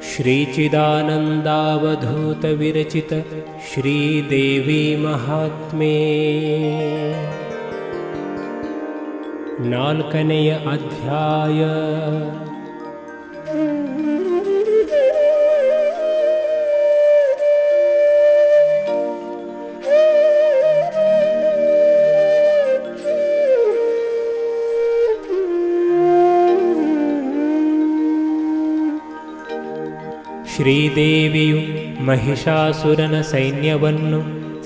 ಶ್ರೀಚಿದಾನಂದಾವಧೂತ ವಿರಚಿತ ಶ್ರೀದೇವಿ ಮಹಾತ್ಮೆ 4ನೆಯ ಅಧ್ಯಾಯ. ಶ್ರೀದೇವಿಯು ಮಹಿಷಾಸುರನ ಸೈನ್ಯವನ್ನು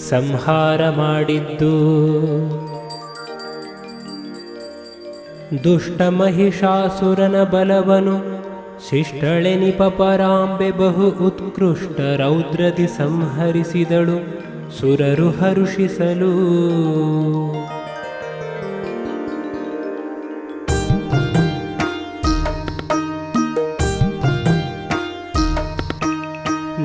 ಸಂಹಾರ ಮಾಡಿದ್ದು. ದುಷ್ಟ ಮಹಿಷಾಸುರನ ಬಲವನು ಶಿಷ್ಟಳೆನಿಪ ಪರಾಂಬೆ ಬಹು ಉತ್ಕೃಷ್ಟ ರೌದ್ರದಿ ಸಂಹರಿಸಿದಳು ಸುರರು ಹರುಷಿಸಲು.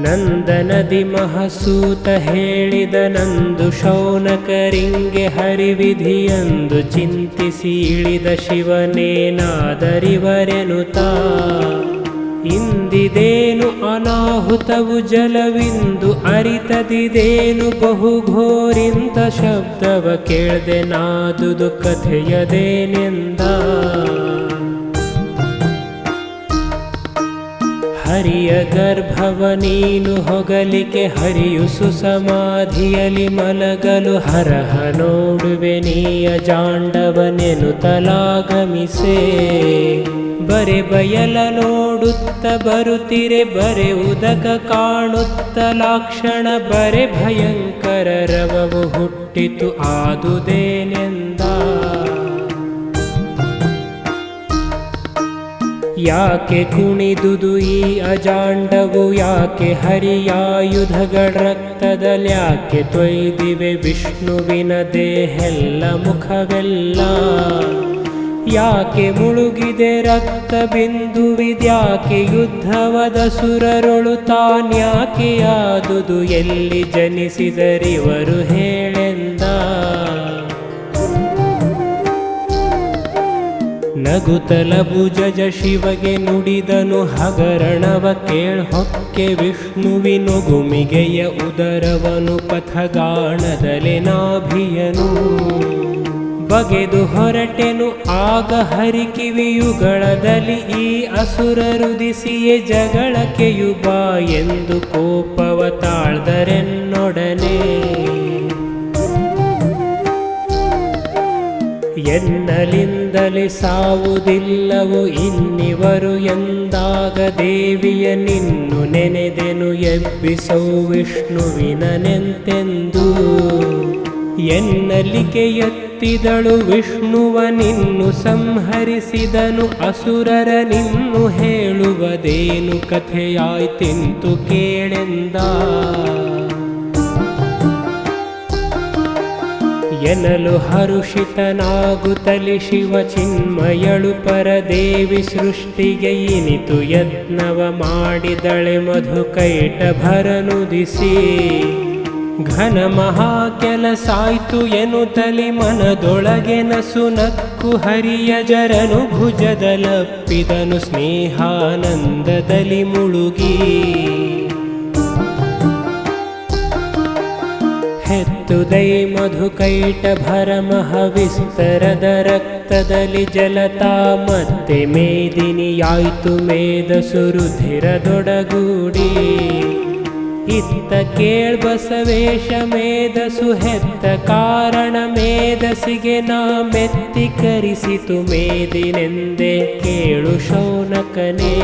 ನಂದನದಿ ಮಹಸೂತ ಹೇಳಿದ ನಂದು ಶೌನಕರಿಂಗೆ ಹರಿವಿಧಿಯಂದು ಚಿಂತಿಸಿ ಇಳಿದ ಶಿವನೇನಾದರಿವರೆನುತಾ. ಇಂದಿದೇನು ಅನಾಹುತವು ಜಲವಿಂದು ಅರಿತದಿದೇನು ಬಹುಘೋರಿಂತ ಶಬ್ದವ ಕೇಳ್ದೆ ನಾದುದು ಕಥೆಯದೇನೆಂದ. ಹರಿಯ ಗರ್ಭವ ನೀನು ಹೊಗಲಿಕೆ ಹರಿಯು ಸುಸಮಾಧಿಯಲಿ ಮಲಗಲು ಹರಹ ನೋಡುವೆ ನೀಯ ಜಾಂಡವನೆನುತಲಾಗಮಿಸೆ. ಬರೆ ಬಯಲ ನೋಡುತ್ತ ಬರುತ್ತಿರೆ ಬರೆ ಉದಕ ಕಾಣುತ್ತ ಲಾಕ್ಷಣ ಬರೆ ಭಯಂಕರ ರವವು ಹುಟ್ಟಿತು ಆದುದೇನೆಂದ. ಯಾಕೆ ಕುಣಿದುದು ಈ ಅಜಾಂಡವು ಯಾಕೆ ಹರಿಯಾಯುಧಗಳ ರಕ್ತದಲ್ಯಾಕೆ ತೊಯ್ದಿವೆ ವಿಷ್ಣುವಿನ ದೇಹೆಲ್ಲ ಮುಖವೆಲ್ಲ. ಯಾಕೆ ಮುಳುಗಿದೆ ರಕ್ತ ಬಿಂದುವಿದ್ಯಾಕೆ ಯುದ್ಧವದ ಸುರರೊಳು ತಾನ್ಯಾಕೆ ಆದುದು ಎಲ್ಲಿ ಜನಿಸಿದರಿವರು ಹೇಳೆಂದ. ನಗುತಲ ಭುಜಜ ಶಿವಗೆ ನುಡಿದನು ಹಗರಣವ ಕೇಳ್ಹೊಕ್ಕೆ ವಿಷ್ಣುವಿನುಗುಮಿಗೆಯ ಉದರವನು ಪಥಗಾಣದಲೆ ನಾಭಿಯನು. ಬಗೆದು ಹೊರಟೆನು ಆಗ ಹರಿಕಿವಿಯುಗಳದಲ್ಲಿ ಈ ಅಸುರರುದಿಸಿಯೇ ಜಗಳಕೆಯು ಬಾ ಎಂದು ಕೋಪವ ತಾಳ್ದರೆನ್ನೊಡನೆ. ಎನ್ನಲಿಂದಲೇ ಸಾವುದಿಲ್ಲವು ಇನ್ನಿವರು ಎಂದಾಗ ದೇವಿಯ ನಿನ್ನು ನೆನೆದೆನು ಎಬ್ಬಿಸೌ ವಿಷ್ಣುವಿನನೆಂತೆಂದು. ಎನ್ನಲಿಕೆ ಎತ್ತಿದಳು ವಿಷ್ಣುವ ನಿನ್ನು ಸಂಹರಿಸಿದನು ಅಸುರರ ನಿನ್ನು ಹೇಳುವದೇನು ಕಥೆಯಾಯ್ತೆಂತು ಕೇಳೆಂದ. ಎನ್ನಲು ಹರುಷಿತನಾಗುತ್ತಲಿ ಶಿವ ಚಿನ್ಮಯಳು ಪರದೇವಿ ಸೃಷ್ಟಿಗೆ ಇನಿತು ಯತ್ನವ ಮಾಡಿದಳೆ ಮಧುಕೈಟಭರನುದಿಸಿ. ಘನ ಮಹಾ ಕೆಲಸಾಯ್ತು ಎನ್ನುತ್ತಲಿ ಮನದೊಳಗೆ ನಸು ನಕ್ಕು ಹರಿಯ ಜರನು ಭುಜದಲಪ್ಪಿದನು ಸ್ನೇಹಾನಂದದಲ್ಲಿ ಮುಳುಗಿ. ಹೆತ್ತುದೈ ಮಧುಕೈಟಭರ ಮಹವಿಸ್ತರದ ರಕ್ತದಲ್ಲಿ ಜಲತಾ ಮತ್ತೆ ಮೇದಿನಿಯಾಯ್ತು ಮೇದಸು ರುಧಿರದೊಡಗೂಡಿ. ಇತ್ತ ಕೇಳ್ಬಸವೇಶ ಮೇದಸು ಹೆತ್ತ ಕಾರಣ ಮೇದಸಿಗೆ ನಾ ಮೆತ್ತಿಕರಿಸಿತು ಮೇದಿನೆಂದೆ ಕೇಳು ಶೌನಕನೇ.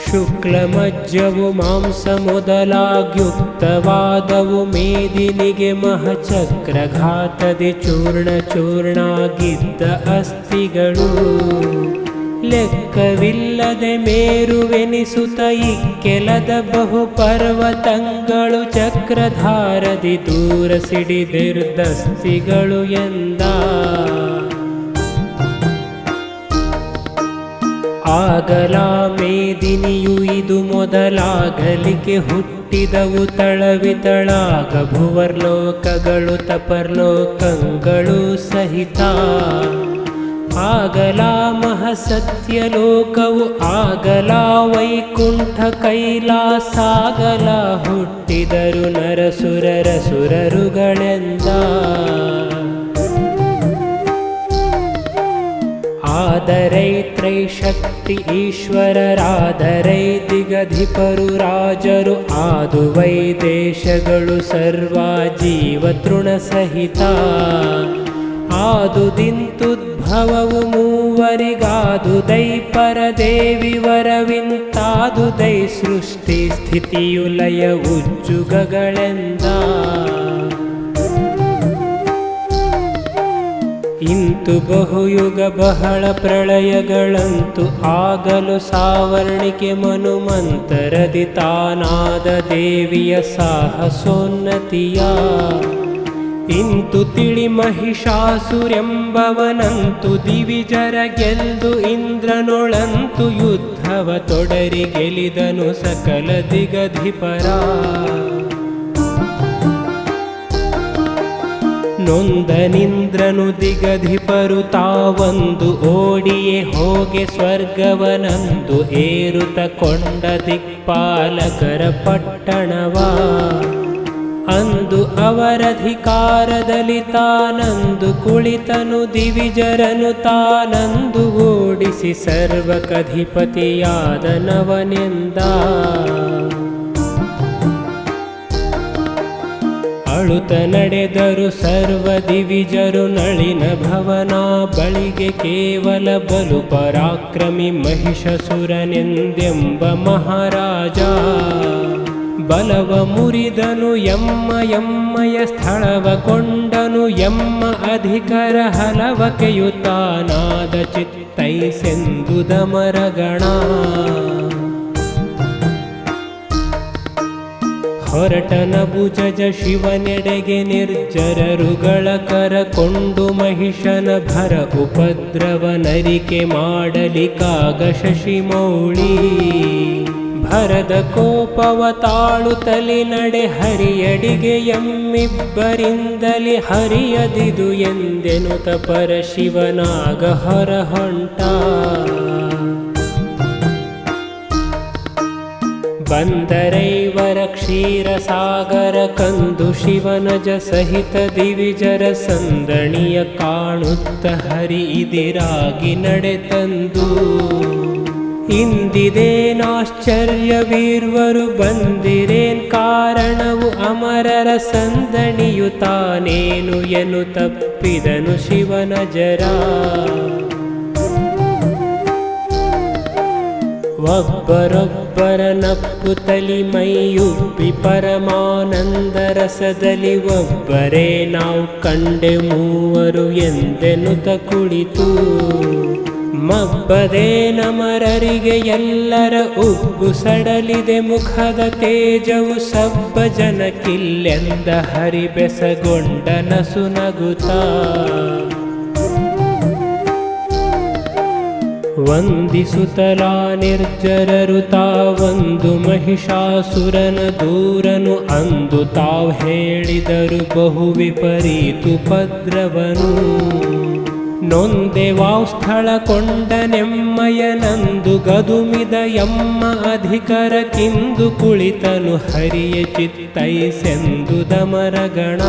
ಶುಕ್ಲಮಜ್ಜವು ಮಾಂಸ ಮೊದಲಾಗ್ಯುಕ್ತವಾದವು ಮೇದಿನಿಗೆ ಮಹಚಕ್ರಘಾತದಿ ಚೂರ್ಣ ಚೂರ್ಣಾಗಿದ್ದ ಅಸ್ಥಿಗಳು. ಲೆಕ್ಕವಿಲ್ಲದೆ ಮೇರುವೆನಿಸುತ್ತ ಇಕ್ಕೆಲದ ಬಹು ಪರ್ವತಂಗಳು ಚಕ್ರಧಾರದಿ ದೂರ ಸಿಡಿದಿರ್ದಸ್ತಿಗಳು ಎಂದ. ಆಗಲ ಮೇದಿನಿಯು ಇದು ಮೊದಲಾಗಲಿಕ್ಕೆ ಹುಟ್ಟಿದವು ತಳವಿತಳಾಗ ಭುವರ್ಲೋಕಗಳು ತಪರ್ಲೋಕಗಳು ಸಹಿತ. ಆಗಲ ಮಹಸತ್ಯ ಲೋಕವು ಆಗಲ ವೈಕುಂಠ ಕೈಲಾಸಾಗಲ ಹುಟ್ಟಿದರು ನರಸುರರ ಸುರರುಗಳೆಂದ. ಆದರೈ ತ್ರೈಶಕ್ತಿ ಈಶ್ವರರಾದರೈ ದಿಗಧಿಪರು ರಾಜರು ಆದುವೈ ದೇಶಗಳು ಸರ್ವ ಜೀವ ತೃಣ ಸಹಿತ. ಆದುದಿಂತುದ್ಭವವು ಮೂವರಿಗಾದುದೈ ಪರದೇವಿ ವರವಿಂತಾದುದೈ ಸೃಷ್ಟಿ ಸ್ಥಿತಿಯು ಲಯ ಉಜ್ಜುಗಗಳೆಂದ. ಇಂತು ಬಹುಯುಗ ಬಹಳ ಪ್ರಳಯಗಳಂತು ಆಗಲು ಸಾವರ್ಣಿಕೆ ಮನುಮಂತರದಿ ತಾನಾದ ದೇವಿಯ ಸಾಹಸೋನ್ನತಿಯ. ಇಂತು ತಿಳಿ ಮಹಿಷಾಸುರೆಂಬವನಂತು ದಿವಿಜರ ಗೆಲ್ದು ಇಂದ್ರನೊಳಂತು ಯುದ್ಧವ ತೊಡರಿ ಗೆಲಿದನು ಸಕಲ ದಿಗಧಿಪರ. ನೊಂದನಿಂದ್ರನು ದಿಗಧಿಪರು ತಾವಂದು ಓಡಿಯೇ ಹೋಗೆ ಸ್ವರ್ಗವನಂದು ಏರುತ ಕೊಂಡ ದಿಕ್ಪಾಲಕರ ಪಟ್ಟಣವ. ಅಂದು ಅವರಧಿಕಾರದಲ್ಲಿ ತಾನಂದು ಕುಳಿತನು ದಿವಿಜರನು ತಾನಂದು ಓಡಿಸಿ ಸರ್ವಕಧಿಪತಿಯಾದನವನೆಂದ. ಅಳುತ ನಡೆದರು ಸರ್ವ ದಿವಿಜರು ನಳಿನ ಭವನ ಬಳಿಗೆ ಕೇವಲ ಬಲು ಪರಾಕ್ರಮಿ ಮಹಿಷಸುರನೆಂದೆಂಬ ಮಹಾರಾಜ. ಬಲವ ಮುರಿದನು ಎಮ್ಮಯ ಸ್ಥಳವ ಕೊಂಡನು ಎಮ್ಮ ಅಧಿಕರ ಹಲವ ಕೆಯುತಾನಾದ ಚಿತ್ತೈಸೆಂದುದ ಮರಗಣ. ಹೊರಟನ ಭುಜಜ ಶಿವನೆಡೆಗೆ ನಿರ್ಜರರುಗಳ ಕರಕೊಂಡು ಮಹಿಷನ ಭರ ಉಪದ್ರವ ನರಿಕೆ ಮಾಡಲಿಕ್ಕಾಗ ಶಶಿಮೌಳಿ. ಭರದ ಕೋಪವ ತಾಳುತ್ತಲಿ ನಡೆ ಹರಿಯಡಿಗೆ ಎಮ್ಮಿಬ್ಬರಿಂದಲಿ ಹರಿಯದಿದು ಎಂದೆನುತ ಪರಶಿವನಾಗ ಹೊರ ಹೊಂಟ. ಬಂದರೈವರ ಕ್ಷೀರಸಾಗರ ಕಂದು ಶಿವನಜ ಸಹಿತ ದಿವಿಜರ ಸಂದಣಿಯ ಕಾಣುತ್ತ ಹರಿ ಇದಿರಾಗಿ ನಡೆತಂದು. ಇಂದಿದೇನಾಶ್ಚರ್ಯವೀರ್ವರು ಬಂದಿರೇನ್ ಕಾರಣವು ಅಮರರ ಸಂದಣಿಯು ತಾನೇನು ಎನು ತಪ್ಪಿದನು ಶಿವನಜರ. ಒಬ್ಬರೊಬ್ಬರ ನಪ್ಪುತ್ತಲಿ ಮೈಯುಬ್ಬಿ ಪರಮಾನಂದ ರಸದಲ್ಲಿ ಒಬ್ಬರೇ ನಾವು ಕಂಡೆ ಮೂವರು ಎಂದೆನುತ ಕುಳಿತು. ಮಬ್ಬದೇ ನಮರರಿಗೆ ಎಲ್ಲರ ಉಬ್ಬು ಸಡಲಿದೆ ಮುಖದ ತೇಜವು ಸಬ್ಬ ಜನಕ್ಕಿಲ್ಲೆಂದ ಹರಿ ಬೆಸಗೊಂಡ ನಸು ನಗುತ್ತಾ. ವಂದಿಸುತ್ತಲಾ ನಿರ್ಜರರು ತಾವೊಂದು ಮಹಿಷಾಸುರನ ದೂರನು ಅಂದು ತಾವು ಹೇಳಿದರು ಬಹು ವಿಪರೀತುಪದ್ರವನು. ನೊಂದೆವಾವ್ ಸ್ಥಳ ಕೊಂಡನೆಮ್ಮಯನಂದು ಗದುಮಿದ ಎಮ್ಮ ಅಧಿಕರ ಕಿಂದು ಕುಳಿತನು ಹರಿಯ ಚಿತ್ತೈಸೆಂದುದ ಮರಗಣ.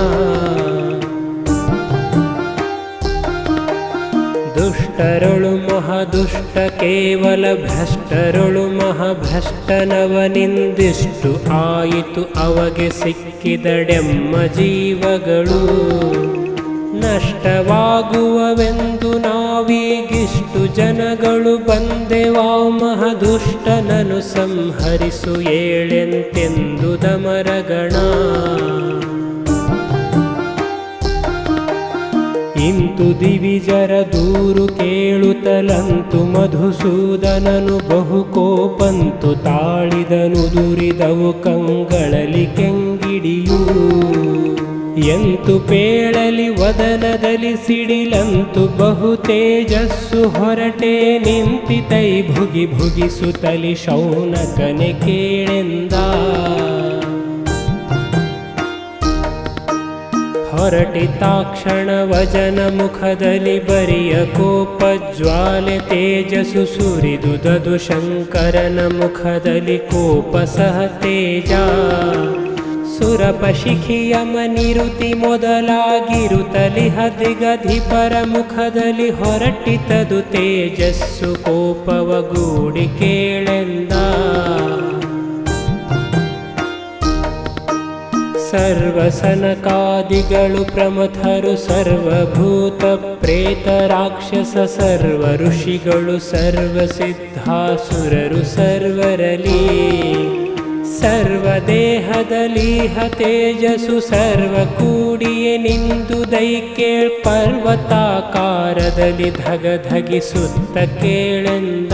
ದುಷ್ಟರೊಳು ಮಹಾದುಷ್ಟ ಕೇವಲ ಭ್ರಷ್ಟರೊಳು ಮಹಾಭ್ರಷ್ಟನವನಿಂದಿಷ್ಟು ಆಯಿತು ಅವಗೆ ಸಿಕ್ಕಿದಡೆಮ್ಮ ಜೀವಗಳು. ನಷ್ಟವಾಗುವವೆಂದು ನಾವೀಗಿಷ್ಟು ಜನಗಳು ಬಂದೆವಾವ್ ಮಹಾದುಷ್ಟನನು ಸಂಹರಿಸು ಏಳೆಂತೆಂದುದ ಮರಗಣ. ಇಂತು ದಿವಿಜರ ದೂರು ಕೇಳುತ್ತಲಂತು ಮಧುಸೂದನನು ಬಹು ಕೋಪಂತು ತಾಳಿದನು ದುರಿದವು ಕಂಗಳಲಿ ಕೆಂಗಿಡಿಯೂ. ಎಂತು ಪೇಳಲಿ ವದನದಲ್ಲಿ ಸಿಡಿಲಂತು ಬಹು ತೇಜಸ್ಸು ಹೊರಟೆ ನಿಂತಿತೈ ಭುಗಿ ಭುಗಿಸುತ್ತಲಿ ಶೌನಕನೆ ಕೇಳೆಂದ. ಹೊರಟಿತಾಕ್ಷಣ ವಜನ ಮುಖದಲ್ಲಿ ಬರಿಯ ಕೋಪ ಜ್ವಾಲೆ ತೇಜಸ್ಸು ಸುರಿದುದದು ಶಂಕರನ ಮುಖದಲ್ಲಿ ಕೋಪ ಸಹ ತೇಜ. ಸುರಪಶಿಖಿಯ ಮನಿರುತಿ ಮೊದಲಾಗಿರುತ್ತಲಿ ಹದಿಗಧಿಪರ ಮುಖದಲ್ಲಿ ಹೊರಟಿತದು ತೇಜಸ್ಸು ಕೋಪವಗೂಡಿ ಕೇಳೆಂದ. ಸರ್ವಸನಕಾದಿಗಳು ಪ್ರಮಥರು ಸರ್ವಭೂತ ಪ್ರೇತ ರಾಕ್ಷಸ ಸರ್ವ ಋಷಿಗಳು ಸರ್ವಸಿದ್ಧಾಸುರರು ಸರ್ವರಲಿ ಸರ್ವದೇಹದಲೀಹ ತೇಜಸ್ಸು ಸರ್ವ ಕೂಡಿಯೇ ನಿಂದು ದೈಕೇಳ್ ಪರ್ವತಾಕಾರದಲ್ಲಿ ಧಗಧಗಿಸುತ್ತ ಕೇಳೆಂದ.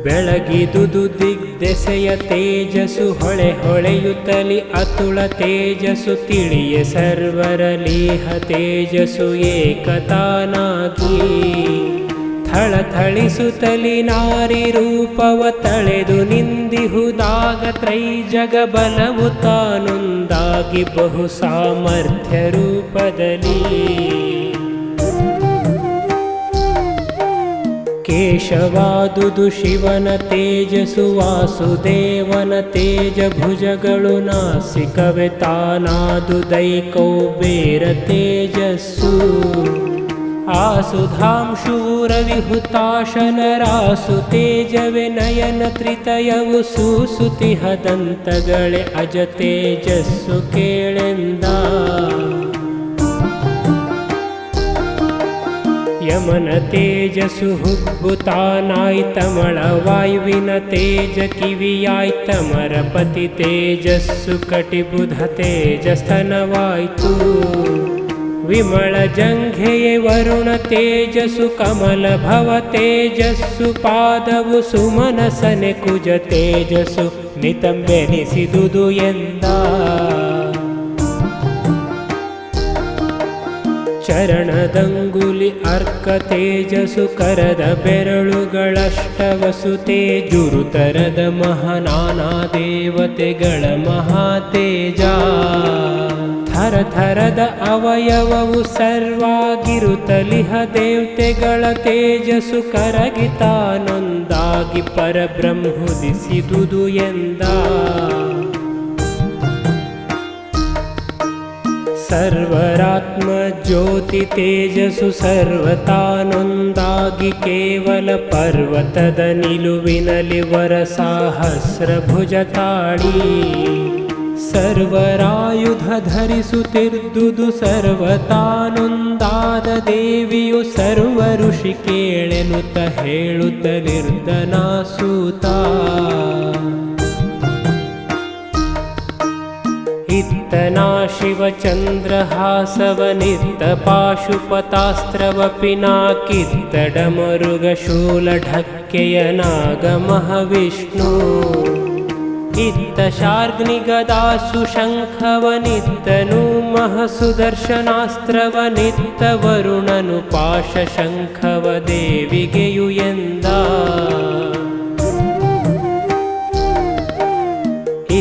ಬೆಳಗಿದುದು ದಿಗ್ದೆಸೆಯ ತೇಜಸ್ಸು ಹೊಳೆ ಹೊಳೆಯುತ್ತಲಿ ಅತುಳ ತೇಜಸ್ಸು ತಿಳಿಯ ಸರ್ವರಲೀಹ ತೇಜಸ್ಸು ಏಕತಾನಾಗಿ ಥಳಥಳಿಸುತ್ತಲಿ ನಾರಿ ರೂಪವ ತಳೆದು ನಿಂದಿಹುದಾಗ ತ್ರೈಜಗ ಬಲವು ತಾನೊಂದಾಗಿ ಬಹು ಸಾಮರ್ಥ್ಯ ರೂಪದಲ್ಲಿ. ಕೇಶವಾದುದು ಶಿವನ ತೇಜಸ್ಸು ವಾಸುದೇವನ ತೇಜ ಭುಜಗಳು ನಾಸಿಕವೆ ತಾನಾದು ದೈಕೌಬೇರ ತೇಜಸ್ಸು. ಆಸುಧಾಂಶೂರವಿಹುತಾಶನರಾಸು ತೇಜವೆ ನಯನ ತ್ರಿತಯವು ಸೂಸುತಿಹದಂತಗಳೆ ಅಜ ತೇಜಸ್ಸು ಕೇಳೆಂದ. ಯಮನ ತೇಜಸ್ಸು ಹುಬ್ಬುತಾನಾಯ್ತಮಳ ವಾಯುವಿನ ತೇಜ ಕಿವಿಯಾಯ್ತಮರಪತಿ ತೇಜಸ್ಸು ಕಟಿಬುಧ ತೇಜಸ್ತನವಾಯ್ತು. ವಿಮಳ ಜಂಘೆಯೇ ವರುಣ ತೇಜಸ್ಸು ಕಮಲ ಭವ ತೇಜಸ್ಸು ಪಾದವು ಸುಮನಸನೆ ಕುಜ ತೇಜಸ್ಸು ನಿತಂಬೆನಿಸಿದುದು ಎಂದ. ಚರಣದಂಗುಲಿ ಅರ್ಕ ತೇಜಸ್ಸು ಕರದ ಬೆರಳುಗಳಷ್ಟವಸು ತೇಜುರುತರದ ಮಹಾನಾನಾ ದೇವತೆಗಳ ಮಹಾತೇಜ. ಥರಥರದ ಅವಯವವು ಸರ್ವಾಗಿರುತ್ತಲಿಹ ದೇವತೆಗಳ ತೇಜಸ್ಸು ಕರಗಿತಾನೊಂದಾಗಿ ಪರಬ್ರಹ್ಮುದಿಸಿದುದು ಎಂದ. ಸರ್ವರಾತ್ಮ ಜ್ಯೋತಿ ತೇಜಸ್ಸು ಸರ್ವತಾನೊಂದಾಗಿ ಕೇವಲ ಪರ್ವತದ ನಿಲುವಿನಲ್ಲಿ ವರಸಹಸ್ರ ಭುಜ ತಾಳಿ ಸರ್ವರಾಯುಧ ಧರಿಸುತ್ತಿದ್ದುದು ಸರ್ವತಾನೊಂದಾದ ದೇವಿಯು ಸರ್ವ ಋಷಿ ಕೇಳೆನುತ್ತ ಹೇಳುತ್ತಲಿರ್ದನಾಸೂತ. ಇತ್ತನಾ ಶಿವಚಂದ್ರಹಾಸವನಿತ್ತ ಪಾಶುಪತಾಸ್ತ್ರವಪಿ ನಾಕಿತ್ತಡಮರುಗ ಶೂಲಢಕ್ಕೆಯ ನಾಗ ಮಹಾವಿಷ್ಣು. ಇತ್ತ ಶಾರ್ಗ್ನಿಗದಾಸು ಶಂಖವನಿತ್ತನು ಮಹಸುದರ್ಶನಾಸ್ತ್ರವನಿತ್ತ ವರುಣನು ಪಾಶ ಶಂಖವ ದೇವಿಗೆಯು ಎಂದ.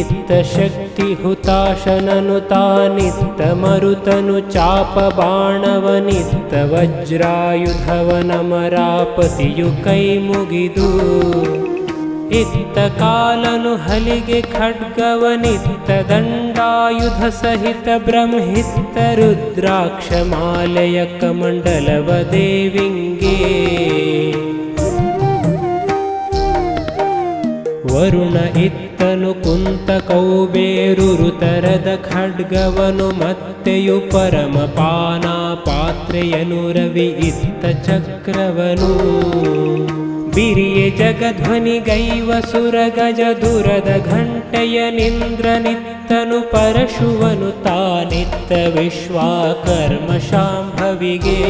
ಇತ್ತ ಶಕ್ತಿ ಹುತಾಶನನು ತಾನಿತ್ತ ಮರುತನು ಚಾಪ ಬಾಣವನಿತ್ತ ವಜ್ರಾಯುಧವನಮರಾಪತಿಯು ಕೈ ಮುಗಿದು. ಇತ್ತ ಕಾಲನು ಹಲಿಗೆ ಖಡ್ಗವನಿತ್ತ ದಂಡಾಯುಧ ಸಹಿತ ಬ್ರಹ್ಮಿತ್ತ ರುದ್ರಾಕ್ಷ ಮಾಲೆಯ ಕಮಂಡಲವ ದೇವಿಂಗೆ. ವರುಣ ಇತ್ತನು ಕುಂತ ಕೌಬೇರುರುತರದ ಖಡ್ಗವನು ಮತ್ತೆಯು ಪರಮಪಾನ ಪಾತ್ರೆಯನು ರವಿ ಇತ್ತ ಚಕ್ರವನು. ಬಿರಿಯೆ ಜಗಧ್ವನಿ ಗೈವ ಸುರ ಗಜ ದುರದ ಘಂಟೆಯ ನಿಂದ್ರನಿತ್ತನು ಪರಶುವನು ತಾನಿತ್ತ ವಿಶ್ವಾಕರ್ಮ ಶಾಂಭವಿಗೆ.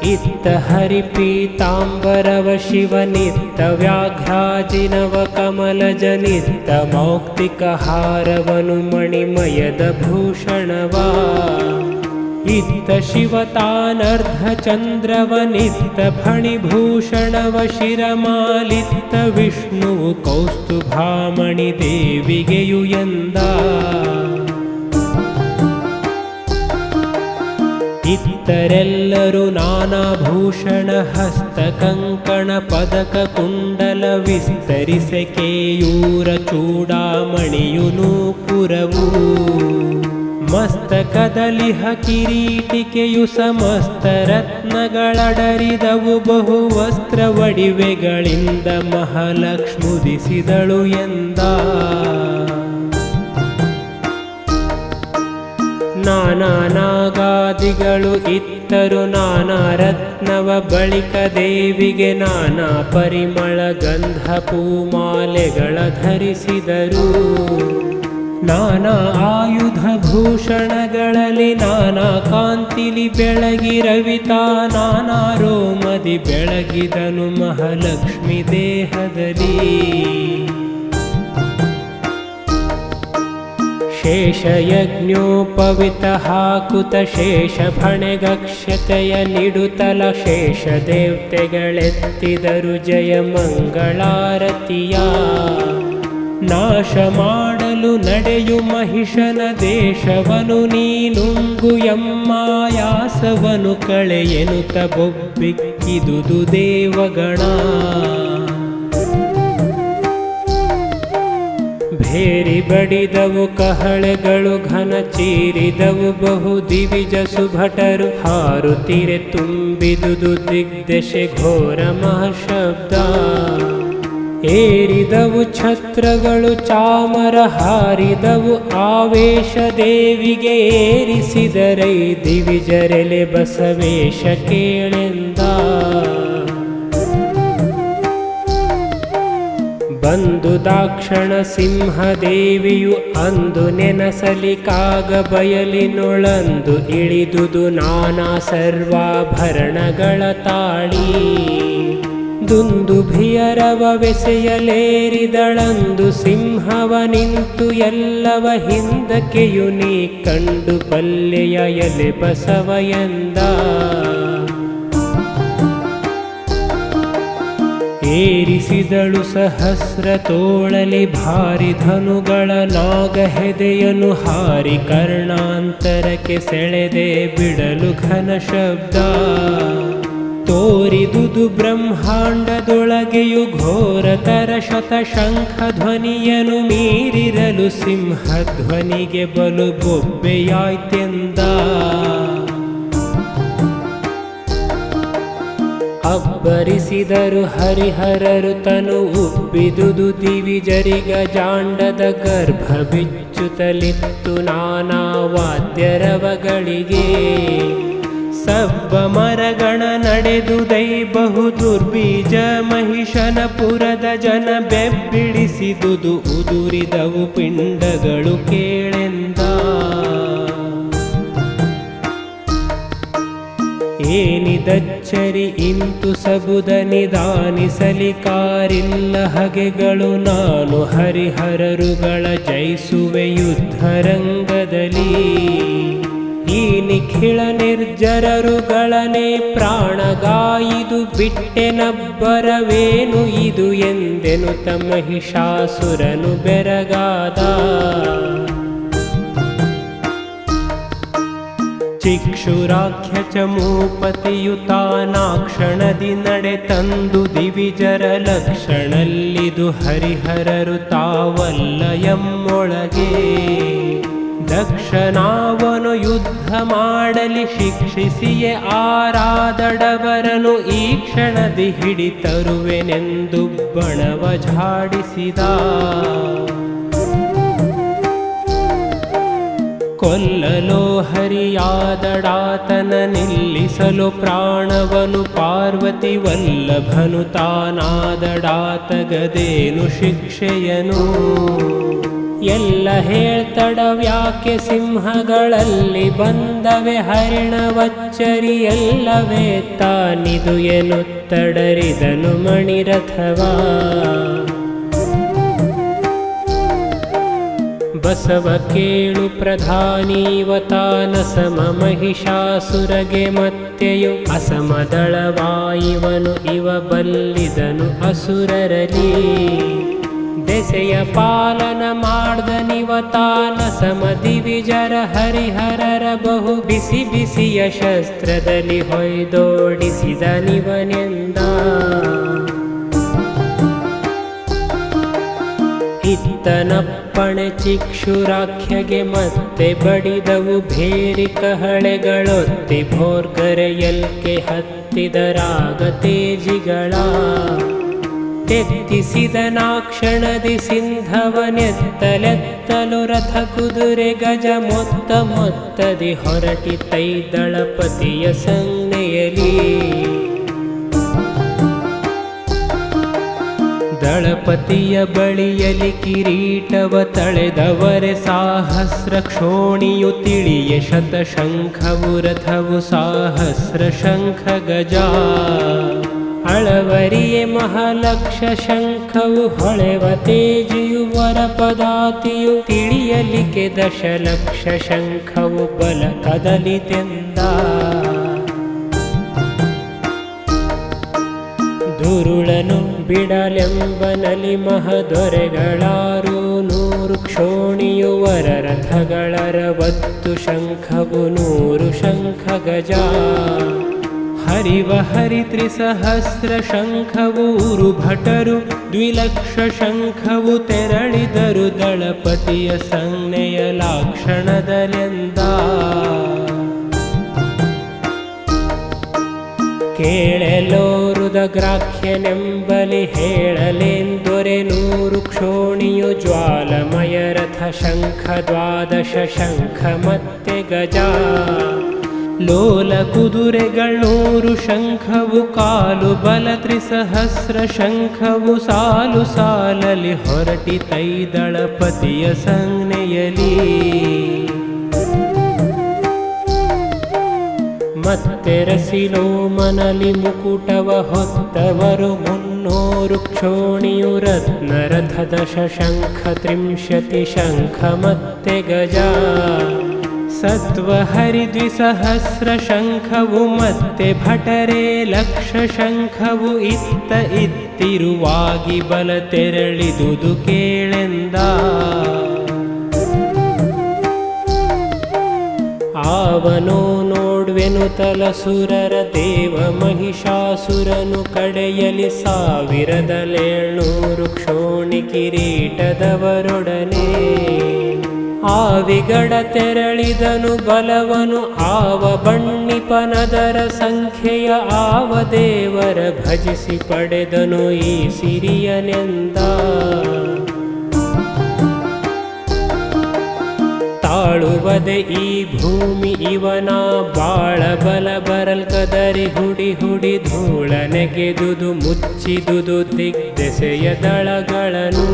ಇತ್ತ ಹರಿಪೀತಾಂಬರವ ಶಿವನಿತ್ತ ವ್ಯಾಘ್ರಾಜಿನವ ಕಮಲಜನಿತ್ತ ಮೌಕ್ತಿಕ ಹಾರವನು ಮಣಿಮಯದ ಭೂಷಣವ ಇತ್ತ ಶಿವತಾನರ್ಧ ಚಂದ್ರವನಿತ್ತ ಫಣಿಭೂಷಣವ ಶಿರಮಾಲಿತ್ತ ವಿಷ್ಣುವು ಕೌಸ್ತುಭಾಮಣಿ ದೇವಿಗೆಯು ಎಂದ ಇತ್ತರೆಲ್ಲರೂ ನಾನಾ ಭೂಷಣ ಹಸ್ತ ಕಂಕಣ ಪದಕ ಕುಂಡಲ ವಿಸ್ತರಿಸೆ ಕೇಯೂರ ಚೂಡಾಮಣಿಯು ನೂಪುರವು ಮಸ್ತಕದಲಿಹ ಕಿರೀಟಿಕೆಯು ಸಮಸ್ತ ರತ್ನಗಳಡರಿದವು ಬಹು ವಸ್ತ್ರ ಒಡಿವೆಗಳಿಂದ ಮಹಾಲಕ್ಷ್ಮುದಿಸಿದಳು ಎಂದ ನಾನಾ ನಾಗಾದಿಗಳು ಇತ್ತರು ನಾನಾ ರತ್ನವ ಬಳಿಕ ದೇವಿಗೆ ನಾನಾ ಪರಿಮಳ ಗಂಧ ಪೂಮಾಲೆಗಳ ಧರಿಸಿದರು ನಾನಾ ಆಯುಧ ಭೂಷಣಗಳಲ್ಲಿ ನಾನಾ ಕಾಂತಿಲಿ ಬೆಳಗಿ ರವಿತಾ ನಾನಾ ರೋಮದಿ ಬೆಳಗಿದನು ಮಹಾಲಕ್ಷ್ಮಿ ದೇಹದಲ್ಲಿ ಶೇಷಯಜ್ಞೋಪವಿತ ಹಾಕುತ ಶೇಷ ಫಣೆಗಕ್ಷತೆಯ ನಿಡುತಲ ಶೇಷ ದೇವತೆಗಳೆತ್ತಿದರು ಜಯ ಮಂಗಳಾರತಿಯ ನಾಶ ಮಾಡಲು ನಡೆಯು ಮಹಿಷನ ದೇಶವನು ನೀನುಂಗು ಎಮ್ಮಾಯಾಸವನು ಕಳೆಯೆನುತ ಬೊಬ್ಬಿಕ್ಕಿದುದು ದೇವಗಣ ಭೇರಿ ಬಡಿದವು ಕಹಳೆಗಳು ಘನ ಚೀರಿದವು ಬಹು ದಿವಿಜ ಸುಭಟರು ಹಾರುತ್ತಿರೆ ತುಂಬಿದುದು ದಿಗ್ದಶೆ ಘೋರ ಮಹಾಶಬ್ದ ಏರಿದವು ಛತ್ರಗಳು ಚಾಮರ ಹಾರಿದವು ಆವೇಶ ದೇವಿಗೆ ಏರಿಸಿದರೈ ದಿವಿಜರೆಲೆ ಬಸವೇಶ ಕೇಳೆಂದ ಬಂದು ದಾಕ್ಷಣ ಸಿಂಹದೇವಿಯು ಅಂದು ನೆನಸಲಿಕಾಗ ಬಯಲಿನೊಳಂದು ಇಳಿದುದು ನಾನಾ ಸರ್ವಾಭರಣಗಳ ತಾಳಿ ದುಂದುಭಿಯರವೆಸೆಯಲೇರಿದಳಂದು ಸಿಂಹವ ನಿಂತು ಎಲ್ಲವ ಹಿಂದಕ್ಕೆಯು ನೀ ಕಂಡು ಪಲ್ಲೆಯ ಎಲೆ ಬಸವ ಎಂದ ಏರಿಸಿದಳು ಸಹಸ್ರ ತೋಳಲಿ ಭಾರಿ ಧನುಗಳ ನಾಗಹೆದೆಯನು ಹಾರಿ ಕರ್ಣಾಂತರಕ್ಕೆ ಸೆಳೆದೆ ಬಿಡಲು ಘನ ಶಬ್ದ ತೋರಿದುದು ಬ್ರಹ್ಮಾಂಡದೊಳಗೆಯು ಘೋರತರ ಶತಶಂಖ ಧ್ವನಿಯನು ಮೀರಿರಲು ಸಿಂಹಧ್ವನಿಗೆ ಬಲು ಬೊಬ್ಬೆಯಾಯ್ತೆಂದ ಅಬ್ಬರಿಸಿದರು ಹರಿಹರರು ತನು ಉಬ್ಬಿದುದು ದಿವಿಜರಿಗ ಜಾಂಡದ ಗರ್ಭ ಬಿಚ್ಚುತ್ತಲಿತ್ತು ನಾನಾ ವಾದ್ಯರವಗಳಿಗೆ ಸಬ್ಬ ಮರಗಣ ನಡೆದುದೈ ಬಹು ದುರ್ಬೀಜ ಮಹಿಷನ ಪುರದ ಜನ ಬೆಬ್ಬಿಡಿಸಿದುದು ಉದುರಿದವು ಪಿಂಡಗಳು ಕೇಳೆಂದ ಏನಿದಚ್ಚರಿ ಇಂತು ಸಬುದ ನಿಧಾನಿಸಲಿ ಕಾರಿಲ್ಲ ಹಗೆಗಳು ನಾನು ಹರಿಹರರುಗಳ ಜಯಿಸುವೆ ಯುದ್ಧರಂಗದಲ್ಲಿ ಈ ನಿಖಿಳ ನಿರ್ಜರರುಗಳನೆ ಪ್ರಾಣಗಾಯಿದು ಬಿಟ್ಟೆನಬ್ಬರವೇನು ಇದು ಎಂದೆನುತ ಮಹಿಷಾಸುರನು ಬೆರಗಾದ ಚಿಕ್ಷುರಾಖ್ಯ ಚಮೂಪತಿಯುತಾನಾಕ್ಷಣದಿ ನಡೆ ತಂದು ದಿವಿಜರ ಲಕ್ಷಣಲ್ಲಿದು ಹರಿಹರರು ತಾವಲ್ಲ ಎಮ್ಮೊಳಗೆ ದಕ್ಷನಾವನು ಯುದ್ಧ ಮಾಡಲಿ ಶಿಕ್ಷಿಸಿಯೇ ಆರಾದಡವರನು ಈ ಕ್ಷಣದಿ ಹಿಡಿತರುವೆನೆಂದು ಬಣವ ಝಾಡಿಸಿದ ಕೊಲ್ಲಲೋ ಹರಿಯಾದಡಾತನ ನಿಲ್ಲಿಸಲು ಪ್ರಾಣವನು ಪಾರ್ವತಿ ವಲ್ಲಭನು ತಾನಾದಡಾತ ಗದೇನು ಶಿಕ್ಷೆಯನು ಎಲ್ಲ ಹೇಳ್ತಡವ್ಯಾಕೆ ಸಿಂಹಗಳಲ್ಲಿ ಬಂದವೆ ಹರಿಣವಚ್ಚರಿ ಎಲ್ಲವೇ ತಾನಿದು ಎನ್ನುತ್ತಡರಿದನು ಮಣಿರಥವಾ. ಬಸವ ಕೇಳು ಪ್ರಧಾನೀವತಾನ ಸಮ ಮಹಿಷಾಸುರಗೆ ಮತ್ತೆಯು ಅಸಮದಳವಾಯಿವನು ಇವ ಬಲ್ಲಿದನು ಅಸುರರಲಿ. ದೆಸೆಯ ಪಾಲನ ಮಾಡ್ದನಿವತಾನ ಸಮ ದಿವಿಜರ ಹರಿಹರರ ಬಹು ಬಿಸಿ ಬಿಸಿಯ ಶಸ್ತ್ರದಲ್ಲಿ ಹೊಯ್ದೋಡಿಸಿದನಿವನೆಂದ. ಇತ್ತನಪ್ಪಣೆ ಚಿಕ್ಷುರಾಖ್ಯಗೆ ಮತ್ತೆ ಬಡಿದವು ಭೇರಿ ಕಹಳೆಗಳೊತ್ತಿ ಭೋರ್ಗರೆಯಲ್ಕೆ ಹತ್ತಿದರಾಗ ತೇಜಿಗಳ. ತೆತ್ತಿಸಿದನಾಕ್ಷಣದಿ ಸಿಂಧವನೆತ್ತಲೆತ್ತಲು ರಥ ಕುದುರೆ ಗಜ ಮೊತ್ತ ಮೊತ್ತದಿ ಹೊರಟಿತೈ ದಳಪತಿಯ ಸಂಜ್ಞೆಯಲಿ. ದಳಪತಿಯ ಬಳಿಯಲಿ ಕಿರೀಟವ ತಳೆದವರೆ ಸಾಹಸ್ರ ಕ್ಷೋಣಿಯು ತಿಳಿಯ ಶತಶಂಖವು ರಥವು ಸಾಹಸ್ರ ಶಂಖ ಗಜ. ಅಳವರಿಯೇ ಮಹಾಲಕ್ಷ ಶಂಖವು ಹೊಳೆವ ತೇಜಿಯು ವರಪದಾತಿಯು ತಿಳಿಯಲಿಕ್ಕೆ ದಶಲಕ್ಷ ಶಂಖವು ಬಲ ಕದಲಿತೆಂದ. ದುರುಳನು ಬಿಡಲೆಂಬನಲಿ ಮಹದೊರೆಗಳಾರು ನೂರು ಕ್ಷೋಣಿಯು ವರರಥಗಳರವತ್ತು ಶಂಖವು ನೂರು ಶಂಖ ಗಜ. ಹರಿವ ಹರಿತ್ರಿಸಹಸ್ರ ಶಂಖವು ಊರು ಭಟರು ದ್ವಿಲಕ್ಷ ಶಂಖವು ತೆರಳಿದರು ದಳಪತಿಯ ಸಂಜ್ಞೆಯ ಲಾಕ್ಷಣದಲೆಂದ. ಕೇಳೆಲೋರುದ ಗ್ರಾಹ್ಯನೆಂಬಲಿ ಹೇಳಲೆಂದೊರೆ ನೂರು ಕ್ಷೋಣಿಯು ಜ್ವಾಲಮಯ ರಥ ಶಂಖ ದ್ವಾದಶ ಶಂಖ ಮತ್ತೆ ಗಜ. ಲೋಲ ಕುದುರೆಗಳೂರು ಶಂಖವು ಕಾಲು ಬಲ ತ್ರಿಸಹಸ್ರ ಶಂಖವು ಸಾಲು ಸಾಲಲಿ ಹೊರಟಿತೈ ದಳಪತಿಯ ಸಂಜ್ಞೆಯಲಿ. ಮತ್ತೆ ರಸಿಲೋಮನಲಿ ಮುಕುಟವ ಹೊತ್ತವರು ಮುನ್ನೂರು ಕ್ಷೋಣಿಯು ರತ್ನರಥದ ಶಂಖ ತ್ರಿಂಶತಿ ಶಂಖ ಮತ್ತೆ ಗಜ. ಸತ್ವ ಹರಿದ್ವಿಸಹಸ್ರ ಶಂಖವು ಮತ್ತೆ ಭಟರೇ ಲಕ್ಷ ಶಂಖವು ಇತ್ತ ಇತ್ತಿರುವಾಗಿ ಬಲ ತೆರಳಿದುದು ಕೇಳೆಂದ. ಆವನೋ ನೋಡ್ವೆನು ತಲಸುರರ ದೇವ ಮಹಿಷಾಸುರನು ಕಡೆಯಲಿ 1700 ಕ್ಷೋಣಿ ಕಿರೀಟದವರೊಡನೆ. ಆವಿಗಡ ತೆರಳಿದನು ಬಲವನು ಆವ ಬಣ್ಣಿಪನದರ ಸಂಖ್ಯೆಯ ಆವ ದೇವರ ಭಜಿಸಿ ಪಡೆದನು ಈ ಸಿರಿಯನೆಂದ. ತಾಳುವದೆ ಈ ಭೂಮಿ ಇವನ ಬಾಳ ಬಲ ಬರಲ್ಕದರಿ ಹುಡಿ ಹುಡಿ ಧೂಳ ನೆಗೆದುದು ಮುಚ್ಚಿದುದು ದಿಗ್ದೆಸೆಯ ದಳಗಳನ್ನು.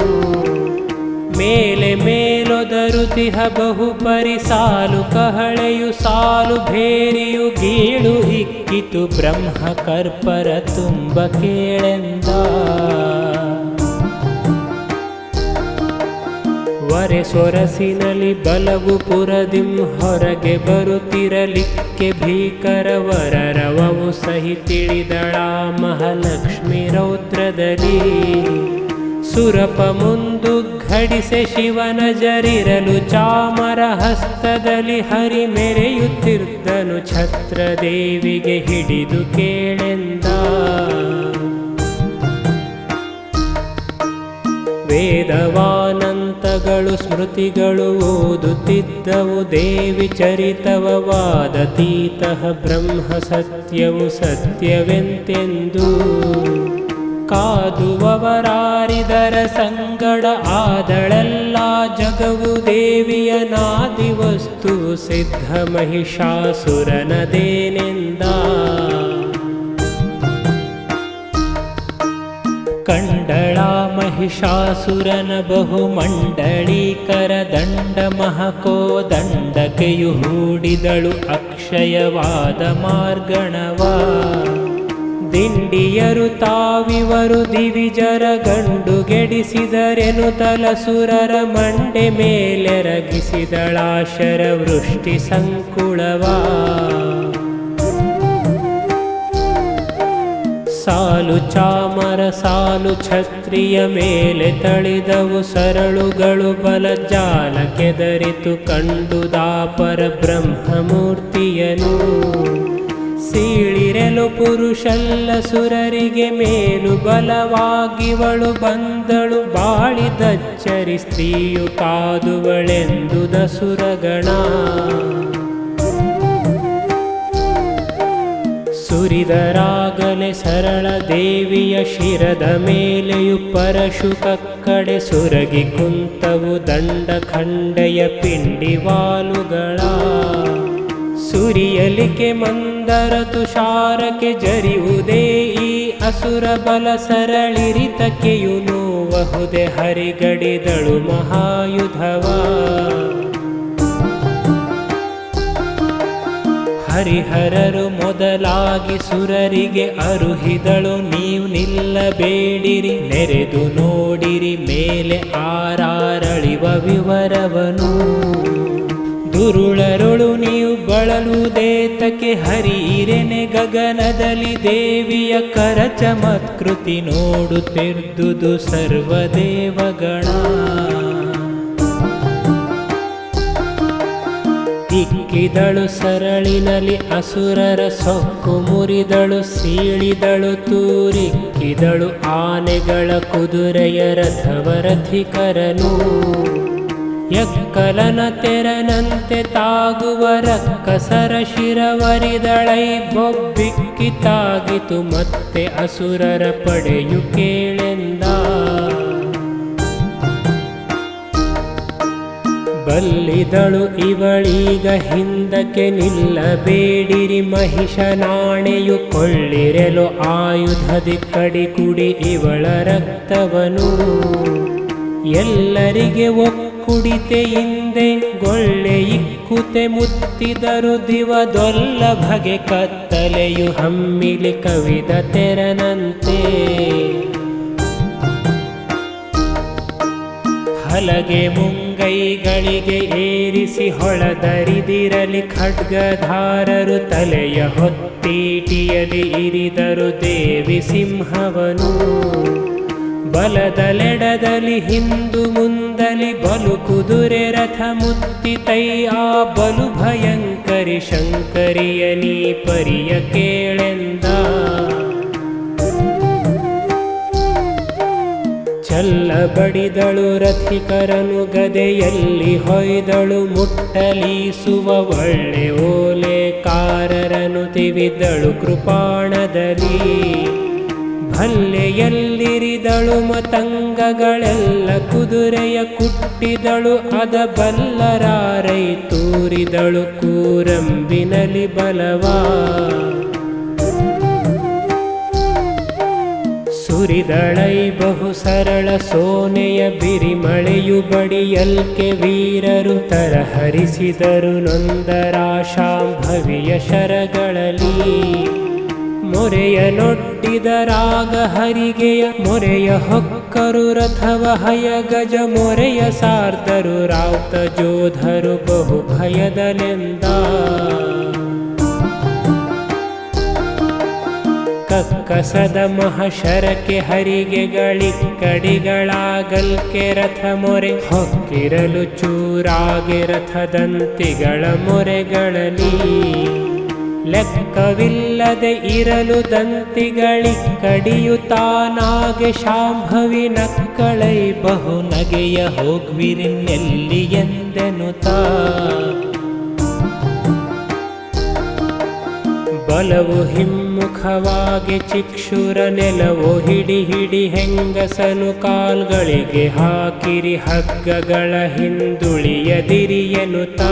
ಮೇಲೆ ಮೇಲೊದರುತಿಹ ಬಹು ಪರಿಸಾಲು ಕಹಳೆಯು ಸಾಲು ಭೇರಿಯು ಗೀಳು ಇಕ್ಕಿತು ಬ್ರಹ್ಮ ಕರ್ಪರ ತುಂಬ ಕೇಳೆಂದ. ವರೆ ಸೊರಸಿನಲಿ ಬಲವು ಪುರದಿಂ ಹೊರಗೆ ಬರುತ್ತಿರಲಿಕ್ಕೆ ಭೀಕರ ವರರವವು ಸಹಿ ತಿಳಿದಳ ಮಹಾಲಕ್ಷ್ಮಿ ರೌದ್ರದಲ್ಲಿ. ಸುರಪ ಮುಂದು ಘಡಿಸೆ ಶಿವನ ಜರಿರಲು ಚಾಮರ ಹಸ್ತದಲ್ಲಿ ಹರಿ ಮೆರೆಯುತ್ತಿದ್ದನು ಛತ್ರದೇವಿಗೆ ಹಿಡಿದು ಕೇಳೆಂದ. ವೇದವಾನಂತಗಳು ಸ್ಮೃತಿಗಳು ಓದುತ್ತಿದ್ದವು ದೇವಿ ಚರಿತವ ವಾದತೀತಃ ಬ್ರಹ್ಮ ಸತ್ಯವು ಸತ್ಯವೆಂತೆಂದು. ಕಾದುವವರಾರಿದರ ಸಂಗಡ ಆದಳೆಲ್ಲ ಜಗವು ದೇವಿಯ ನಾದಿ ವಸ್ತು ಸಿದ್ಧ ಮಹಿಷಾಸುರನದೇನೆಂದ. ಕಂಡಳ ಮಹಿಷಾಸುರನ ಬಹುಮಂಡಳೀಕರ ದಂಡ ಮಹಕೋದಂಡಕೆಯು ಹೂಡಿದಳು ಅಕ್ಷಯವಾದ ಮಾರ್ಗಣವ. ದಿಂಡಿಯರು ತಾವಿವರು ದಿವಿಜರ ಗಂಡು ಗೆಡಿಸಿದರೆನು ತಲಸುರರ ಮಂಡೆ ಮೇಲೆರಗಿಸಿದಳಾಶರ ವೃಷ್ಟಿ ಸಂಕುಳವ. ಸಾಲು ಚಾಮರ ಸಾಲು ಛತ್ರಿಯ ಮೇಲೆ ತಳಿದವು ಸರಳುಗಳು ಬಲ ಜಾಲ ಕೆದರಿತು ಕಂಡು ದಾಪರ ಬ್ರಹ್ಮಮೂರ್ತಿಯನು. ಸೀಳಿರೆಲು ಪುರುಷಲ್ಲ ಸುರರಿಗೆ ಮೇಲು ಬಲವಾಗಿವಳು ಬಂದಳು ಬಾಳಿದಚ್ಚರಿ ಸ್ತ್ರೀಯು ಕಾದುವಳೆಂದುದ ಸುರಗಣ. ಸುರಿದರಾಗಲೆ ಸರಳ ದೇವಿಯ ಶಿರದ ಮೇಲೆಯು ಪರಶು ಕಕ್ಕಡೆ ಸುರಗಿ ಕುಂತವು ದಂಡ ಖಂಡೆಯ ಪಿಂಡಿವಾಲುಗಳ. ಸುರಿಯಲಿಕೆ ಮಂದರ ತುಷಾರಕ್ಕೆ ಜರಿಯುವುದೇ ಈ ಅಸುರ ಬಲ ಸರಳಿರಿತಕೆಯು ನೋವಹುದೆ ಹರಿಗಡಿದಳು ಮಹಾಯುಧವ. ಹರಿಹರರು ಮೊದಲಾಗಿ ಸುರರಿಗೆ ಅರುಹಿದಳು ನೀವು ನಿಲ್ಲಬೇಡಿರಿ ನೆರೆದು ನೋಡಿರಿ ಮೇಲೆ ಆರಾರಳಿವ ವಿವರವನು. ದುರುಳರೊಳು ನೀವು ಬಳಲುದೇತಕ್ಕೆ ಹರಿಯಿರೆನೆ ಗಗನದಲ್ಲಿ ದೇವಿಯ ಕರ ಚಮತ್ಕೃತಿ ನೋಡುತ್ತಿರ್ದುದು ಸರ್ವದೇವಗಣ. ಇಕ್ಕಿದಳು ಸರಳಿನಲ್ಲಿ ಅಸುರರ ಸೊಕ್ಕು ಮುರಿದಳು ಸೀಳಿದಳು ತೂರಿಕ್ಕಿದಳು ಆನೆಗಳ ಕುದುರೆಯ ರಥವರಥಿಕರನು. ಎಕ್ಕಲನ ತೆರನಂತೆ ತಾಗುವ ರಕ್ಕಸರ ಶಿರವರಿದಳೈ ಬೊಬ್ಬಿಕ್ಕಿ ತಾಗಿತು ಮತ್ತೆ ಅಸುರರ ಪಡೆಯು ಕೇಳೆಂದ. ಬಲ್ಲಿದಳು ಇವಳೀಗ ಹಿಂದಕ್ಕೆ ನಿಲ್ಲಬೇಡಿರಿ ಮಹಿಷನಾಣೆಯು ಕೊಳ್ಳಿರೆಲು ಆಯುಧದಿ ಕಡಿಕುಡಿ ಇವಳ ರಕ್ತವನು. ಎಲ್ಲರಿಗೆ ಕುಡಿತೆ ಹಿಂದೆ ಗೊಳ್ಳೆ ಇಕ್ಕುತೆ ಮುತ್ತಿದರು ದಿವದೊಲ್ಲ ಬಗೆ ಕತ್ತಲೆಯು ಹಮ್ಮಿಲಿ ಕವಿದ ತೆರನಂತೆ. ಹಲಗೆ ಮುಂಗೈಗಳಿಗೆ ಏರಿಸಿ ಹೊಳದರಿದಿರಲಿ ಖಡ್ಗಧಾರರು ತಲೆಯ ಹೊತ್ತೀಟಿಯಲಿ ಇರಿದರು ದೇವಿ ಸಿಂಹವನು. ಬಲದಲೆಡದಲ್ಲಿ ಹಿಂದು ಮುಂದಲಿ ಬಲು ಕುದುರೆ ರಥ ಮುತ್ತಿತೈ ಆ ಬಲು ಭಯಂಕರಿ ಶಂಕರಿಯನಿ ಪರಿಯ ಕೇಳೆಂದ. ಚಲ್ಲ ಬಡಿದಳು ರಥಿಕರನು ಗದೆಯಲ್ಲಿ ಹೊಯ್ದಳು ಮುಟ್ಟಲೀಸುವ ಒಳ್ಳೆ ಓಲೆಕಾರರನು ತಿವಿದಳು ಕೃಪಾಣದಲ್ಲಿ. ಭಲ್ಲೆಯಲ್ಲಿರಿದಳು ಮತಂಗಗಳೆಲ್ಲ ಕುದುರೆಯ ಕುಟ್ಟಿದಳು ಅದ ಬಲ್ಲರಾರೈ ತೂರಿದಳು ಕೂರಂಬಿನಲಿ ಬಲವಾ. ಸುರಿದಳೈ ಬಹು ಸರಳ ಸೋನೆಯ ಬಿರಿಮಳೆಯು ಬಡಿಯಲ್ಕೆ ವೀರರು ತರಹರಿಸಿದರು ನೊಂದರಾಶಾಂಭವಿಯ ಶರಗಳಲ್ಲಿ. ಮೊರೆಯ ನೊಡ್ಡಿದ ರಾಗ ಹರಿಗೆಯ ಮೊರೆಯ ಹೊಕ್ಕರು ರಥವ ಹಯ ಗಜ ಮೊರೆಯ ಸಾರ್ದರು ರಾವ್ತ ಜೋಧರು ಬಹು ಭಯದಲೆಂದ. ಕಕ್ಕಸದ ಮಹಶರಕ್ಕೆ ಹರಿಗೆಗಳಿಕ್ಕಡಿಗಳಾಗಲ್ಕೆ ರಥ ಮೊರೆ ಹೊಕ್ಕಿರಲು ಚೂರಾಗೆ ರಥದಂತಿಗಳ ಮೊರೆಗಳಲ್ಲಿ. ಲೆಕ್ಕವಿಲ್ಲದೆ ಇರಲು ದಂತಿಗಳಿಕ್ಕಡಿಯು ತಾನಾಗೆ ಶಾಂಭವಿ ನಕ್ಕಳೈ ಬಹು ನಗೆಯ ಹೋಗ್ವಿರಿನೆಲ್ಲಿ ಎಂದೆನುತಾ. ಬಲವು ಹಿಮ್ಮುಖವಾಗಿ ಚಿಕ್ಷುರ ನೆಲವು ಹಿಡಿ ಹಿಡಿ ಹೆಂಗಸನು ಕಾಲ್ಗಳಿಗೆ ಹಾಕಿರಿ ಹಗ್ಗಗಳ ಹಿಂದುಳಿಯದಿರಿ ಎನ್ನುತ್ತಾ.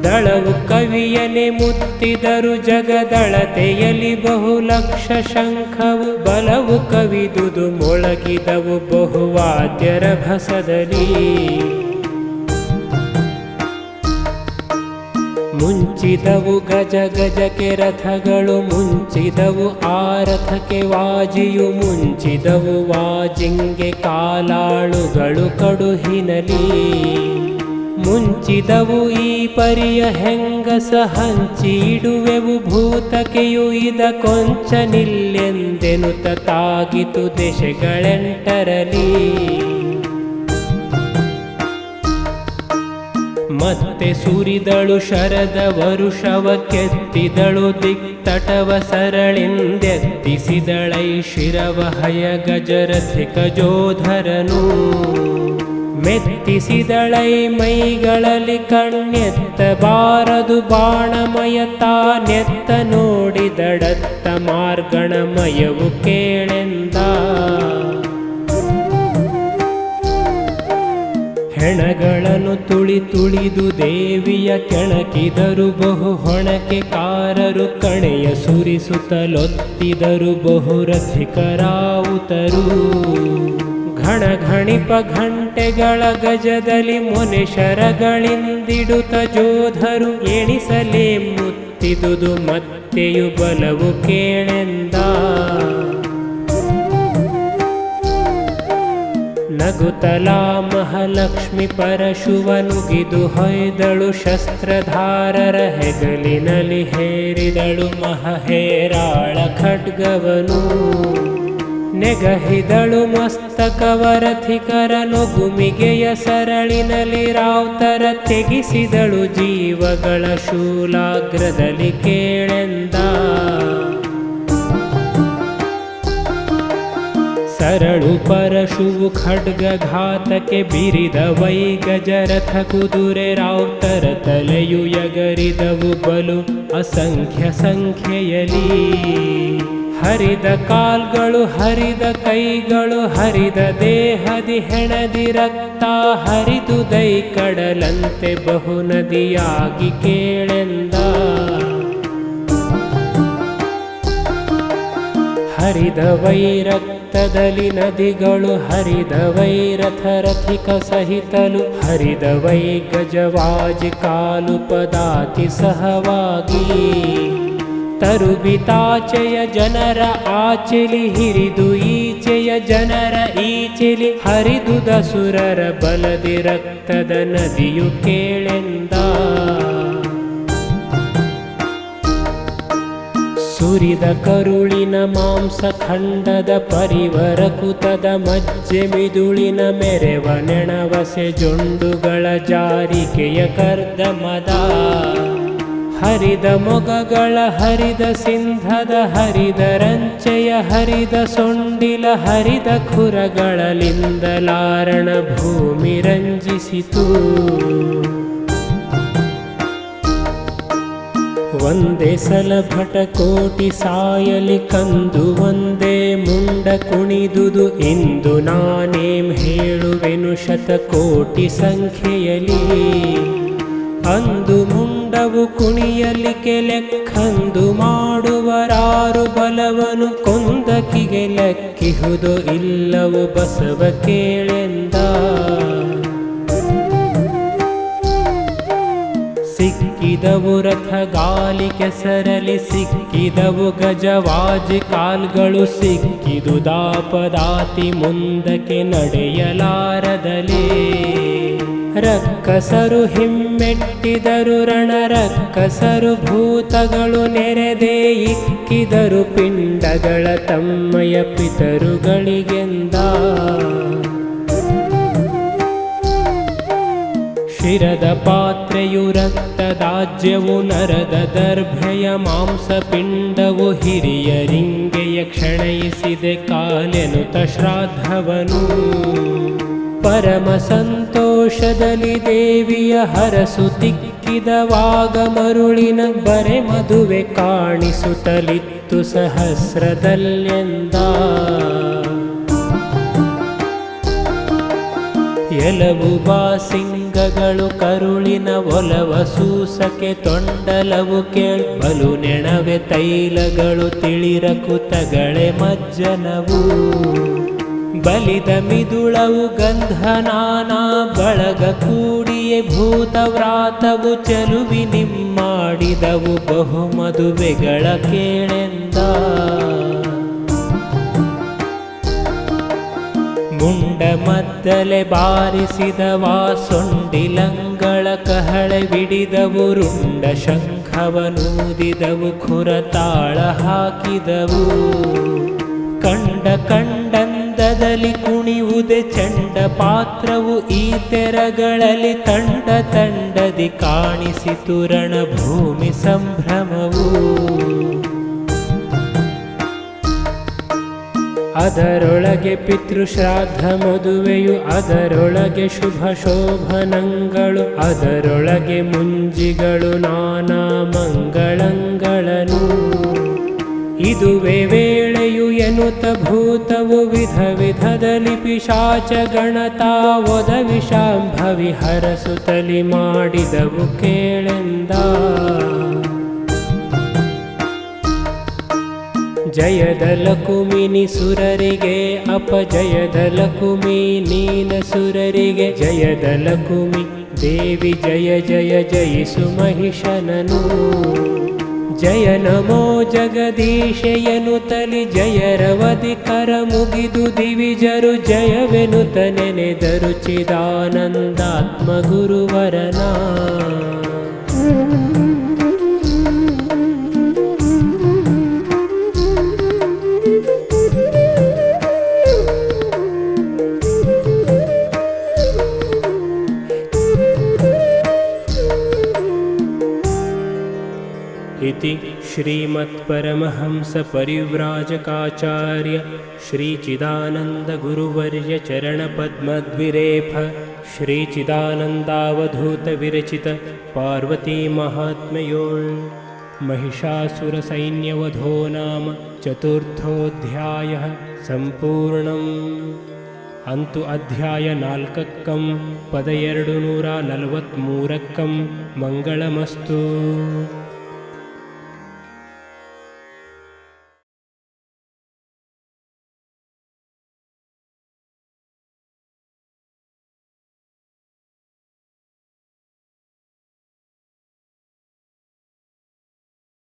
ದಳವು ಕವಿಯನೆ ಮುತ್ತಿದರು ಜಗದಳತೆಯಲಿ ಬಹುಲಕ್ಷ ಶಂಖವು ಬಲವು ಕವಿದುದು ಮೊಳಗಿದವು ಬಹುವಾದ್ಯರ ಭಸದಲ್ಲಿ ಮುಂಚಿದವು ಗಜ ಗಜಕ್ಕೆ ರಥಗಳು ಮುಂಚಿದವು ಆ ರಥಕ್ಕೆ ವಾಜಿಯು ಮುಂಚಿದವು ವಾಜಿಂಗೆ ಕಾಲಾಳುಗಳು ಕಡುಹಿನಲಿ ಮುಂಚಿದವು ಈ ಪರಿಯ ಹೆಂಗಸ ಹಂಚಿಡುವೆವು ಭೂತಕೆಯು ಇದ ಕೊಂಚ ನಿಲ್ಲೆಂದೆನುತ ತಾಗಿತು ದೆಸೆಗಳೆಂಟರಲಿ ಮತ್ತೆ ಸುರಿದಳು ಶರದ ವರುಷವ ಕೆತ್ತಿದಳು ದಿಕ್ತಟವ ಸರಳಿಂದೆತ್ತಿಸಿದಳೈ ಶಿರವ ಹಯ ಗಜರಥಿಕ ಜೋಧರನು ಮೆತ್ತಿಸಿದಳೈ ಮೈಗಳಲ್ಲಿ ಕಣ್ಣೆತ್ತಬಾರದು ಬಾಣಮಯ ತಾನೆತ್ತ ನೋಡಿದಡತ್ತ ಮಾರ್ಗಣಮಯವು ಕೇಳೆಂದ ಹೆಣಗಳನ್ನು ತುಳಿದು ದೇವಿಯ ಕೆಣಕಿದರು ಬಹು ಹೊಣಕೆಕಾರರು ಕಣೆಯ ಸುರಿಸುತ್ತಲೊತ್ತಿದರು ಬಹುರಥಿಕರಾವುತರು ಘಣಘಣಿಪ ಘಂಟೆಗಳ ಗಜದಲ್ಲಿ ಮೊನೆ ಶರಗಳಿಂದಿಡುತ್ತ ಜೋಧರು ಎಣಿಸಲೇ ಮುತ್ತಿದುದು ಮತ್ತೆಯು ಬಲವು ಕೇಳೆಂದ ನಗುತಲಾ ಮಹಾಲಕ್ಷ್ಮಿ ಪರಶುವನುಗಿದು ಹೊಯ್ದಳು ಶಸ್ತ್ರಧಾರರ ಹೆಗಲಿನಲ್ಲಿ ಹೇರಿದಳು ಮಹಹೇರಾಳ ಖಡ್ಗವನು ನೆಗಹಿದಳು ಮಸ್ತಕವರಥಿಕರ ನೊಗುಮಿಗೆಯ ಸರಳಿನಲ್ಲಿ ರಾವ್ತರ ತೆಗಿಸಿದಳು ಜೀವಗಳ ಶೂಲಾಗ್ರದಲ್ಲಿ ಕೇಳೆಂದ ಸರಳು ಪರಶುವು ಖಡ್ಗಘಾತಕ್ಕೆ ಬಿರಿದ ವೈಗಜರಥ ಕುದುರೆ ರಾವ್ತರ ತಲೆಯು ಯಗರಿದವು ಬಲು ಅಸಂಖ್ಯ ಸಂಖ್ಯೆಯಲಿ ಹರಿದ ಕಾಲ್ಗಳು ಹರಿದ ಕೈಗಳು ಹರಿದ ದೇಹದಿ ಹೆಣದಿ ರಕ್ತ ಹರಿದು ದೈ ಕಡಲಂತೆ ಬಹು ನದಿಯಾಗಿ ಕೇಳೆಂದ ಹರಿದ ವೈರಕ್ತದಲ್ಲಿ ನದಿಗಳು ಹರಿದ ವೈರಥರಥಿಕ ಸಹಿತಲು ಹರಿದ ವೈ ಗಜವಾಜಿ ಕಾಲು ಪದಾತಿ ಸಹವಾಗಿ ತರುಬಿತಾಚೆಯ ಜನರ ಆಚೆಲಿ ಹಿರಿದು ಈಚೆಯ ಜನರ ಈಚೆಲಿ ಹರಿದು ದಸುರರ ಬಲದಿ ರಕ್ತದ ನದಿಯು ಕೇಳೆಂದ ಸುರಿದ ಕರುಳಿನ ಮಾಂಸ ಖಂಡದ ಪರಿವರ ಕುತದ ಮಜ್ಜೆ ಮಿದುಳಿನ ಮೆರೆವ ನೆಣವಸೆ ಜೊಂಡುಗಳ ಜಾರಿಕೆಯ ಕರ್ದಮದ ಹರಿದ ಮೊಗಗಳ ಹರಿದ ಸಿಂಧದ ಹರಿದ ರಂಚೆಯ ಹರಿದ ಸೊಂಡಿಲ ಹರಿದ ಖುರಗಳಲಿಂದಲಾರಣ ಭೂಮಿ ರಂಜಿಸಿತು ಒಂದೇ ಸಲ ಭಟ ಕೋಟಿ ಸಾಯಲಿ ಕಂದು ಒಂದೇ ಮುಂಡ ಕುಣಿದುದು ಇಂದು ನಾನೇಂ ಹೇಳುವೆನು ಶತಕೋಟಿ ಸಂಖ್ಯೆಯಲಿ ಅಂದು ಮುಂಡವು ಕುಣಿಯಲಿಕ್ಕೆ ಲೆಕ್ಕಂದು ಮಾಡುವರಾರು ಬಲವನು ಕೊಂದಕಿಗೆ ಲೆಕ್ಕಿಹುದು ಇಲ್ಲವು ಬಸವ ಕೇಳೆಂದ ಸಿಕ್ಕಿದವು ರಥಗಾಲಿ ಕೆಸರಲಿ ಸಿಕ್ಕಿದವು ಗಜವಾಜಿ ಕಾಲ್ಗಳು ಸಿಕ್ಕಿದು ದಾಪದಾತಿ ಮುಂದಕ್ಕೆ ನಡೆಯಲಾರದಲೇ ರಕ್ಕಸರು ಹಿಮ್ಮೆಟ್ಟಿದರು ರಣರಕ್ಕಸರು ಭೂತಗಳು ನೆರೆದೇ ಇಕ್ಕಿದರು ಪಿಂಡಗಳ ತಮ್ಮಯ ಪಿತರುಗಳಿಗೆಂದ ಶಿರದ ಪಾತ್ರೆಯು ರಕ್ತದಾಜ್ಯವು ನರದ ದರ್ಭೆಯ ಮಾಂಸ ಪಿಂಡವು ಹಿರಿಯರಿಂಗೆಯ ಕ್ಷಣಯಿಸಿದೆ ಕಾಲೆನುತ ಶ್ರಾದ್ದವನು ಪರಮ ಸಂತೋಷದಲ್ಲಿ ದೇವಿಯ ಹರಸು ತಿಕ್ಕಿದವಾಗ ಮರುಳಿನ ಬರೆ ಮದುವೆ ಕಾಣಿಸುತ್ತಲಿತ್ತು ಸಹಸ್ರದಲ್ಲೆಂದ ಎಲವು ಬಾಸಿಂಗಗಳು ಕರುಳಿನ ಒಲವ ಸೂಸಕ್ಕೆ ತೊಂಡಲವು ಬಲು ನೆಣವೆ ತೈಲಗಳು ತಿಳಿರಕು ತಗಳೆ ಮಜ್ಜನವು ಬಲಿದ ಮಿದುಳವು ಗಂಧನಾನಾ ಬಳಗ ಕೂಡಿಯೇ ಭೂತವ್ರಾತವು ಚೆಲುವಿ ನಿಮ್ಮಾಡಿದವು ಬಹುಮದುವೆಗಳ ಕೇಳೆಂದ ಮುಂಡ ಮದ್ದಲೆ ಬಾರಿಸಿದವ ಸೊಂಡಿಲಂಗಳ ಕಹಳೆ ಬಿಡಿದವು ರುಂಡ ಶಂಖವನೂದಿದವು ಖುರತಾಳ ಹಾಕಿದವು ಕಂಡ ಕಂಡಂದದಲ್ಲಿ ಕುಣಿಯುವುದೇ ಚಂಡ ಪಾತ್ರವು ಈ ತೆರಗಳಲ್ಲಿ ತಂಡ ತಂಡದಿ ಕಾಣಿಸಿತು ರಣಭೂಮಿ ಸಂಭ್ರಮವು ಅದರೊಳಗೆ ಪಿತೃಶ್ರಾದ್ದ ಮದುವೆಯು ಅದರೊಳಗೆ ಶುಭ ಶೋಭನಗಳು ಅದರೊಳಗೆ ಮುಂಜಿಗಳು ನಾನಾ ಮಂಗಳಂಗಳನು ಇದುವೇ ವೇಳೆಯು ಎನ್ನುತ್ತ ಭೂತವು ವಿಧ ವಿಧದಲ್ಲಿ ಪಿಶಾಚ ಗಣತಾ ಒದ ವಿಷಾಂಭವಿ ಹರಸುತ್ತಲಿ ಮಾಡಿದವು ಕೇಳೆಂದ ಜಯದ ಕುಮಿನಿ ಸುರರಿಗೆ ಅಪಜಯದ ಕುಮಿ ನೀನ ಸುರರಿಗೆ ಜಯದ ಕುಮಿ ದೇವಿ ಜಯ ಜಯ ಜಯಿಸು ಮಹಿಷನನು ಜಯ ನಮೋ ಜಗದೀಶೆಯನು ತಲಿ ಜಯರವದಿ ಕರ ಮುಗಿದು ದಿವಿಜರು ಜಯವೆನುತ ನೆನೆದರು ಚಿದಾನಂದಾತ್ಮ ಗುರುವರನ इति श्रीमत्परमहंसपरिव्राजकाचार्य श्रीचिदानन्दगुरुवर्य चरणपद्मद्विरेफ श्रीचिदानन्दावधूतविरचित पार्वतीमाहात्म्योळ् महिषासुरसैन्यवधो नाम चतुर्थोऽध्यायः सम्पूर्णम् अंतु अध्याय 4 पद 243 मंगलमस्तु।